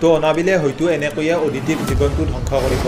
তো অনাবিলে হয়তো এনেকৈয়ে অদিতিৰ জীৱনটো ধ্বংস কৰিব।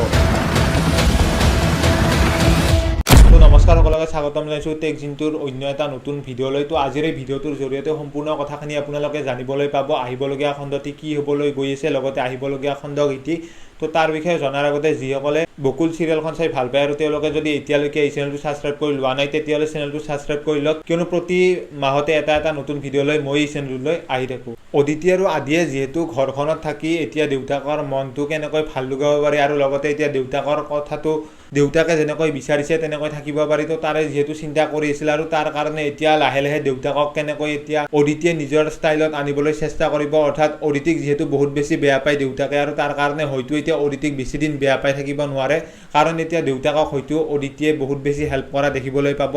তো নমস্কাৰ সকলোকে স্বাগতম জনাইছোঁ টেক জিন্তুৰ অন্য এটা নতুন ভিডিঅ'লৈ। তো আজিৰ এই ভিডিঅ'টোৰ জৰিয়তে সম্পূৰ্ণ কথাখিনি আপোনালোকে জানিবলৈ পাব। আহিবলগীয়া খণ্ডটি কি হ'বলৈ গৈ আছে, লগতে আহিবলগীয়া খণ্ড কি। তো তাৰ বিষয়ে জনাৰ আগতে যিসকলে বকুল চিৰিয়েলখন চাই ভাল পায় আৰু তেওঁলোকে যদি এতিয়ালৈকে এই চেনেলটো ছাবস্ক্ৰাইব কৰি লোৱা নাই তেতিয়াহ'লে চেনেলটো ছাবস্ক্ৰাইব কৰি লওক, কিয়নো প্ৰতি মাহতে এটা নতুন ভিডিঅ' লৈ মই এই চেনেললৈ আহি থাকোঁ। অদিতি আৰু আদিয়ে যিহেতু ঘৰখনত থাকি এতিয়া দেউতাকৰ মনটো কেনেকৈ ভাল লগাব পাৰি আৰু লগতে এতিয়া দেউতাকৰ কথাটো দেউতাকে যেনেকৈ বিচাৰিছে তেনেকৈ থাকিব পাৰি, তো তাৰে যিহেতু চিন্তা কৰি আছিল আৰু তাৰ কাৰণে এতিয়া লাহে লাহে দেউতাকক কেনেকৈ এতিয়া অদিতিয়ে নিজৰ ষ্টাইলত আনিবলৈ চেষ্টা কৰিব। অৰ্থাৎ অদিতিক যিহেতু বহুত বেছি বেয়া পায় দেউতাকে আৰু তাৰ কাৰণে হয়তো এতিয়া অদিতিক বেছিদিন বেয়া পাই থাকিব নোৱাৰে, কাৰণ এতিয়া দেউতাকক হয়তো অদিতিয়ে বহুত বেছি হেল্প কৰা দেখিবলৈ পাব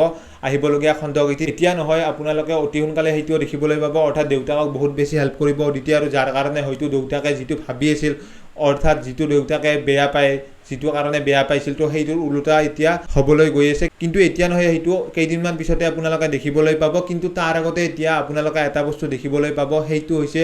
আহিবলগীয়া খণ্ডকেইটি। এতিয়া নহয়, আপোনালোকে অতি সোনকালে সেইটোও দেখিবলৈ পাব। অৰ্থাৎ দেউতাকক বহুত বেছি হেল্প কৰিব অদিতিয়ে, আৰু যাৰ কাৰণে হয়তো দেউতাকে যিটো ভাবি আছিল, অৰ্থাৎ যিটো দেউতাকে বেয়া পায়, যিটো কাৰণে বেয়া পাইছিল, তো সেইটোৰ ওলোটা এতিয়া হ'বলৈ গৈ আছে। কিন্তু এতিয়া নহয়, সেইটো কেইদিনমান পিছতে আপোনালোকে দেখিবলৈ পাব। কিন্তু তাৰ আগতে এতিয়া আপোনালোকে এটা বস্তু দেখিবলৈ পাব, সেইটো হৈছে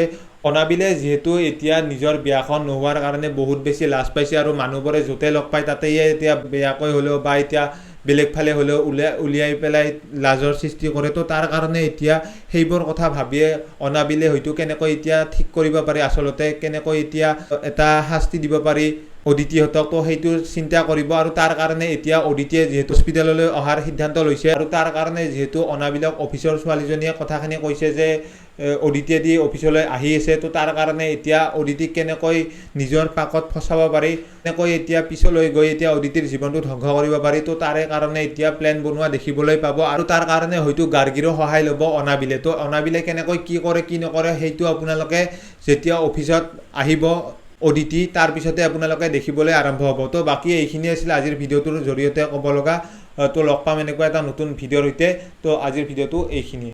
অনাবিলে যিহেতু এতিয়া নিজৰ বিয়াখন নোহোৱাৰ কাৰণে বহুত বেছি লাজ পাইছে আৰু মানুহবোৰে য'তে লগ পায় তাতেই এতিয়া বেয়াকৈ হ'লেও বা এতিয়া বেলেগ ফালে হ'লেও উলিয়াই পেলাই লাজৰ সৃষ্টি কৰে। তো তাৰ কাৰণে এতিয়া সেইবোৰ কথা ভাবিয়ে অনাবিলে হয়তো কেনেকৈ এতিয়া ঠিক কৰিব পাৰি, আচলতে কেনেকৈ এতিয়া এটা শাস্তি দিব পাৰি অদিতিহঁতক, তো সেইটো চিন্তা কৰিব। আৰু তাৰ কাৰণে এতিয়া অদিতিয়ে যিহেতু হস্পিটেললৈ অহাৰ সিদ্ধান্ত লৈছে, আৰু তাৰ কাৰণে যিহেতু অনাবিলক অফিচৰ ছোৱালীজনীয়ে কথাখিনি কৈছে যে অদিতিয়ে দি অফিচলৈ আহি আছে, তো তাৰ কাৰণে এতিয়া অদিতিক কেনেকৈ নিজৰ পাকত ফচাব পাৰি, কেনেকৈ এতিয়া পিছলৈ গৈ এতিয়া অদিতিৰ জীৱনটো ধ্বংস কৰিব পাৰি, তো তাৰে কাৰণে এতিয়া প্লেন বনোৱা দেখিবলৈ পাব। আৰু তাৰ কাৰণে হয়তো গাৰ্গীৰো সহায় ল'ব অনাবিলে। তো অনাবিলে কেনেকৈ কি কৰে কি নকৰে সেইটো আপোনালোকে যেতিয়া অফিচত আহিব অদিতি, তাৰ পিছতে আপোনালোকে দেখিবলৈ আৰম্ভ হ'ব। তো বাকী এইখিনি আছিল আজিৰ ভিডিঅ'টোৰ জৰিয়তে ক'ব লগা। তো লগ পাম এনেকুৱা এটা নতুন ভিডিঅ'ৰ সৈতে। তো আজিৰ ভিডিঅ'টো এইখিনি।